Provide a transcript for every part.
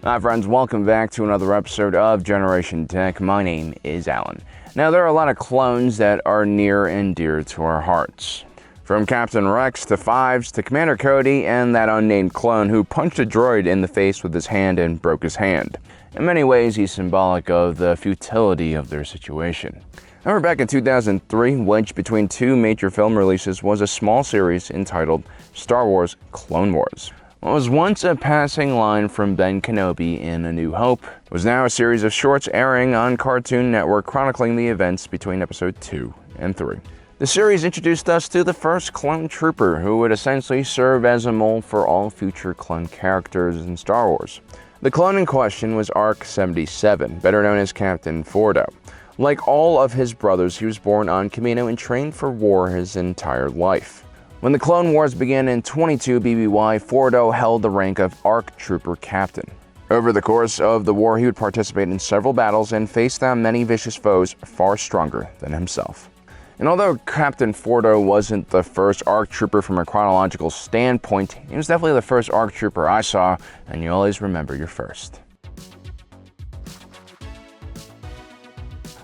Hi friends, welcome back to another episode of Generation Tech. My name is Alan. Now there are a lot of clones that are near and dear to our hearts. From Captain Rex to Fives to Commander Cody and that unnamed clone who punched a droid in the face with his hand and broke his hand. In many ways he's symbolic of the futility of their situation. However, back in 2003, wedged between two major film releases was a small series entitled Star Wars Clone Wars. What was once a passing line from Ben Kenobi in A New Hope was now a series of shorts airing on Cartoon Network chronicling the events between episode 2 and 3. The series introduced us to the first clone trooper, who would essentially serve as a mold for all future clone characters in Star Wars. The clone in question was ARC-77, better known as Captain Fordo. Like all of his brothers, he was born on Kamino and trained for war his entire life. When the Clone Wars began in 22 BBY, Fordo held the rank of ARC Trooper Captain. Over the course of the war, he would participate in several battles and face down many vicious foes far stronger than himself. And although Captain Fordo wasn't the first ARC Trooper from a chronological standpoint, he was definitely the first ARC Trooper I saw, and you always remember your first.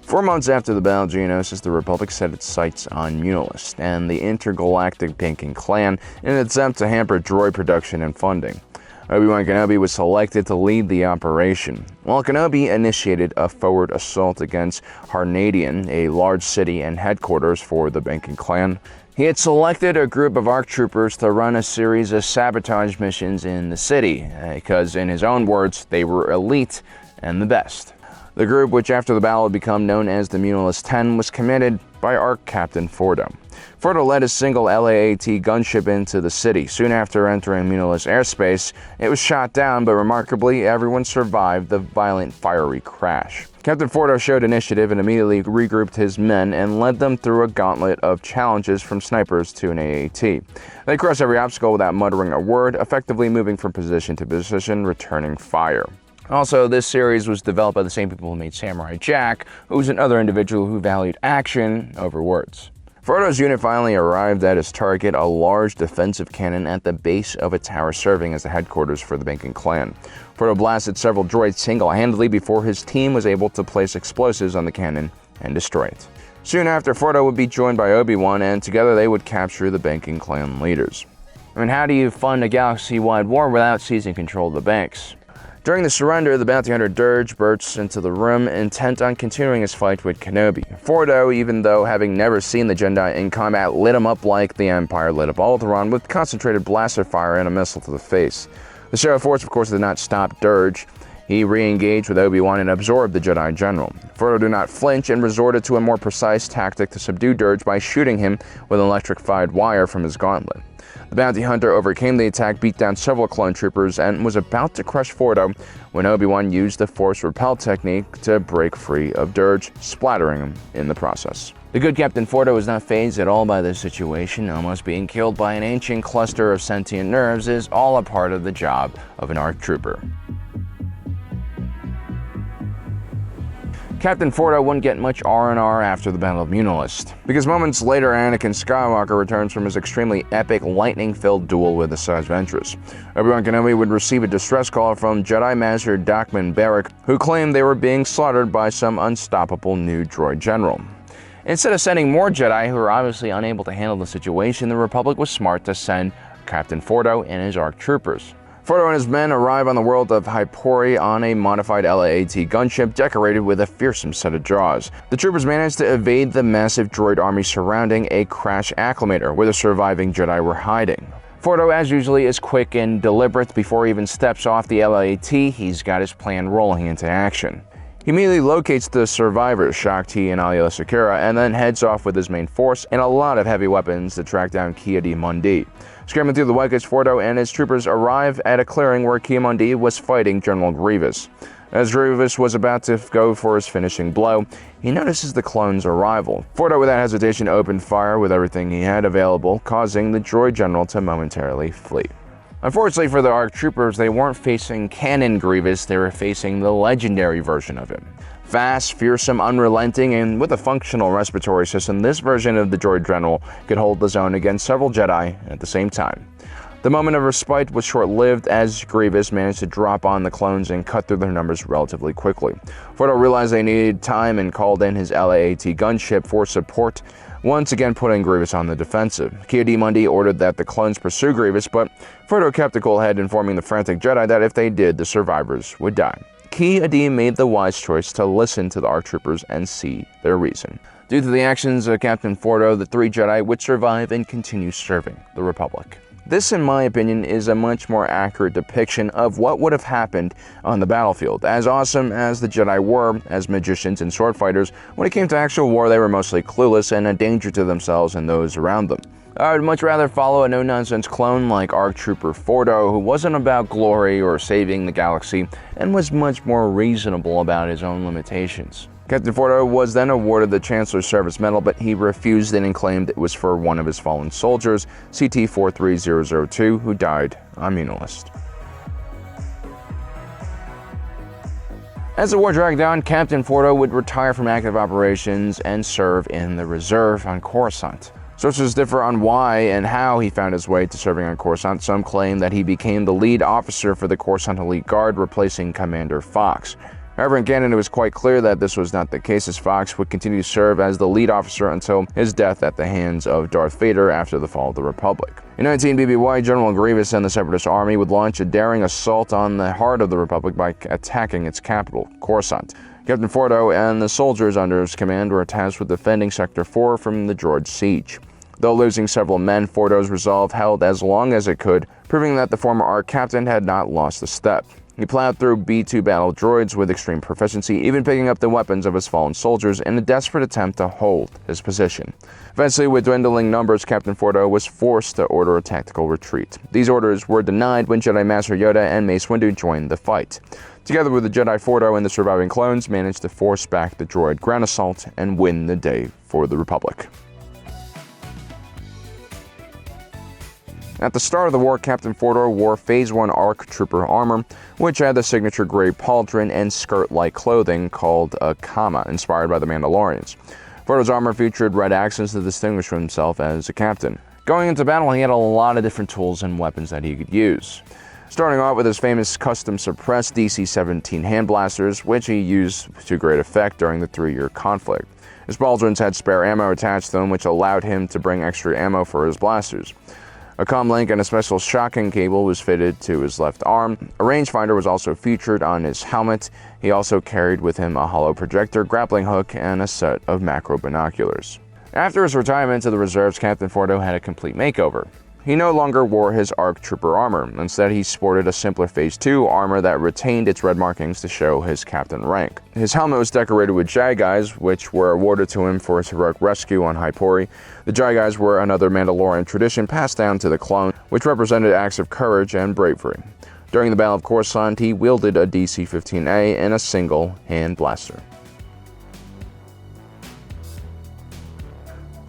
4 months after the Battle of Geonosis, the Republic set its sights on Muunilinst and the intergalactic banking clan in an attempt to hamper droid production and funding. Obi-Wan Kenobi was selected to lead the operation. While Kenobi initiated a forward assault against Harnadian, a large city and headquarters for the banking clan, he had selected a group of ARC troopers to run a series of sabotage missions in the city, because in his own words, they were elite and the best. The group, which after the battle would become known as the Muunilinst 10, was commanded by ARC Captain Fordo. Fordo led a single LAAT gunship into the city. Soon after entering Muunilinst airspace, it was shot down, but remarkably, everyone survived the violent, fiery crash. Captain Fordo showed initiative and immediately regrouped his men and led them through a gauntlet of challenges from snipers to an AAT. They crossed every obstacle without muttering a word, effectively moving from position to position, returning fire. Also, this series was developed by the same people who made Samurai Jack, who was another individual who valued action over words. Fordo's unit finally arrived at his target, a large defensive cannon at the base of a tower serving as the headquarters for the banking clan. Fordo blasted several droids single-handedly before his team was able to place explosives on the cannon and destroy it. Soon after, Fordo would be joined by Obi-Wan, and together they would capture the banking clan leaders. I mean, how do you fund a galaxy-wide war without seizing control of the banks? During the surrender, the bounty hunter Dirge bursts into the room, intent on continuing his fight with Kenobi. Fordo, even though having never seen the Jedi in combat, lit him up like the Empire lit up Alderaan with concentrated blaster fire and a missile to the face. The show of force, of course, did not stop Dirge. He re-engaged with Obi-Wan and absorbed the Jedi General. Fordo did not flinch and resorted to a more precise tactic to subdue Dirge by shooting him with an electrified wire from his gauntlet. The bounty hunter overcame the attack, beat down several clone troopers, and was about to crush Fordo when Obi-Wan used the Force Repel technique to break free of Dirge, splattering him in the process. The good Captain Fordo was not fazed at all by this situation. Almost being killed by an ancient cluster of sentient nerves is all a part of the job of an ARC trooper. Captain Fordo wouldn't get much R&R after the Battle of Muunilinst, because moments later Anakin Skywalker returns from his extremely epic, lightning-filled duel with the Asajj Ventress. Obi-Wan Kenobi would receive a distress call from Jedi Master Dachman Barrick, who claimed they were being slaughtered by some unstoppable new droid general. Instead of sending more Jedi who were obviously unable to handle the situation, the Republic was smart to send Captain Fordo and his ARC troopers. Fordo and his men arrive on the world of Hypori on a modified LAAT gunship decorated with a fearsome set of jaws. The troopers managed to evade the massive droid army surrounding a crash acclimator where the surviving Jedi were hiding. Fordo, as usually, is quick and deliberate. Before he even steps off the LAAT, he's got his plan rolling into action. He immediately locates the survivors, Shaak Ti and Aayla Secura, and then heads off with his main force and a lot of heavy weapons to track down Ki-Adi-Mundi. Scrambling through the wreckage, Fordo and his troopers arrive at a clearing where Ki-Mundi was fighting General Grievous. As Grievous was about to go for his finishing blow, he notices the clone's arrival. Fordo, without hesitation, opened fire with everything he had available, causing the droid general to momentarily flee. Unfortunately for the ARC troopers, they weren't facing canon Grievous, they were facing the legendary version of him. Fast, fearsome, unrelenting, and with a functional respiratory system, this version of the droid general could hold his own against several Jedi at the same time. The moment of respite was short-lived as Grievous managed to drop on the clones and cut through their numbers relatively quickly. Fordo realized they needed time and called in his LAAT gunship for support, once again putting Grievous on the defensive. Ki-Adi-Mundi ordered that the clones pursue Grievous, but Fordo kept a cool head, informing the frantic Jedi that if they did, the survivors would die. Ki-Adi made the wise choice to listen to the ARC troopers and see their reason. Due to the actions of Captain Fordo, the 3 Jedi would survive and continue serving the Republic. This, in my opinion, is a much more accurate depiction of what would have happened on the battlefield. As awesome as the Jedi were as magicians and sword fighters, when it came to actual war, they were mostly clueless and a danger to themselves and those around them. I would much rather follow a no-nonsense clone like ARC Trooper Fordo, who wasn't about glory or saving the galaxy, and was much more reasonable about his own limitations. Captain Fordo was then awarded the Chancellor's Service Medal, but he refused it and claimed it was for one of his fallen soldiers, CT-43002, who died on Muunilinst. As the war dragged on, Captain Fordo would retire from active operations and serve in the reserve on Coruscant. Sources differ on why and how he found his way to serving on Coruscant. Some claim that he became the lead officer for the Coruscant Elite Guard, replacing Commander Fox. However, in canon, it was quite clear that this was not the case, as Fox would continue to serve as the lead officer until his death at the hands of Darth Vader after the fall of the Republic. In 19 BBY, General Grievous and the Separatist Army would launch a daring assault on the heart of the Republic by attacking its capital, Coruscant. Captain Fordo and the soldiers under his command were tasked with defending Sector 4 from the Droid siege. Though losing several men, Fordo's resolve held as long as it could, proving that the former ARC captain had not lost a step. He plowed through B-2 battle droids with extreme proficiency, even picking up the weapons of his fallen soldiers in a desperate attempt to hold his position. Eventually, with dwindling numbers, Captain Fordo was forced to order a tactical retreat. These orders were denied when Jedi Master Yoda and Mace Windu joined the fight. Together with the Jedi, Fordo and the surviving clones managed to force back the droid ground assault and win the day for the Republic. At the start of the war, Captain Fordo wore Phase 1 ARC Trooper armor, which had the signature gray pauldron and skirt-like clothing called a kama, inspired by the Mandalorians. Fordo's armor featured red accents to distinguish himself as a captain. Going into battle, he had a lot of different tools and weapons that he could use. Starting off with his famous custom-suppressed DC-17 hand blasters, which he used to great effect during the 3-year conflict. His pauldrons had spare ammo attached to them, which allowed him to bring extra ammo for his blasters. A comlink and a special shocking cable was fitted to his left arm. A rangefinder was also featured on his helmet. He also carried with him a hollow projector, grappling hook, and a set of macro binoculars. After his retirement to the reserves, Captain Fordo had a complete makeover. He no longer wore his ARC Trooper armor. Instead, he sported a simpler Phase 2 armor that retained its red markings to show his captain rank. His helmet was decorated with Jaegeis, which were awarded to him for his heroic rescue on Hypori. The Jaegeis were another Mandalorian tradition passed down to the clone, which represented acts of courage and bravery. During the Battle of Coruscant, he wielded a DC-15A and a single hand blaster.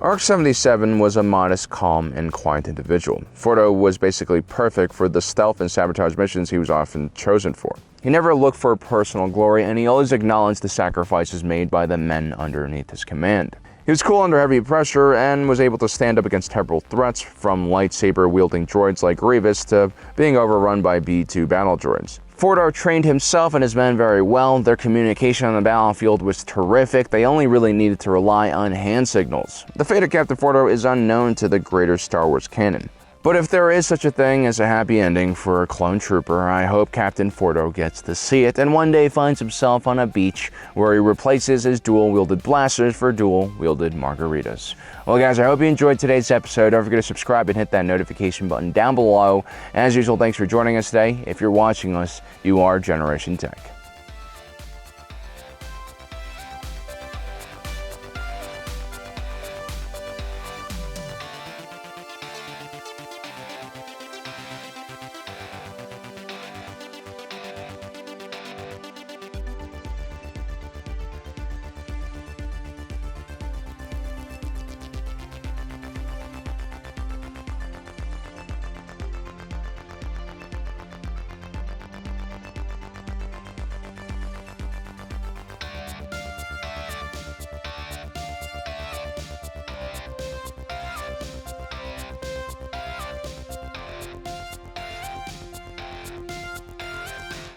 ARC-77 was a modest, calm, and quiet individual. Fordo was basically perfect for the stealth and sabotage missions he was often chosen for. He never looked for personal glory, and he always acknowledged the sacrifices made by the men underneath his command. He was cool under heavy pressure and was able to stand up against terrible threats, from lightsaber-wielding droids like Grievous to being overrun by B-2 battle droids. Fordo trained himself and his men very well. Their communication on the battlefield was terrific. They only really needed to rely on hand signals. The fate of Captain Fordo is unknown to the greater Star Wars canon. But if there is such a thing as a happy ending for a clone trooper, I hope Captain Fordo gets to see it and one day finds himself on a beach where he replaces his dual-wielded blasters for dual-wielded margaritas. Well guys, I hope you enjoyed today's episode. Don't forget to subscribe and hit that notification button down below. As usual, thanks for joining us today. If you're watching us, you are Generation Tech.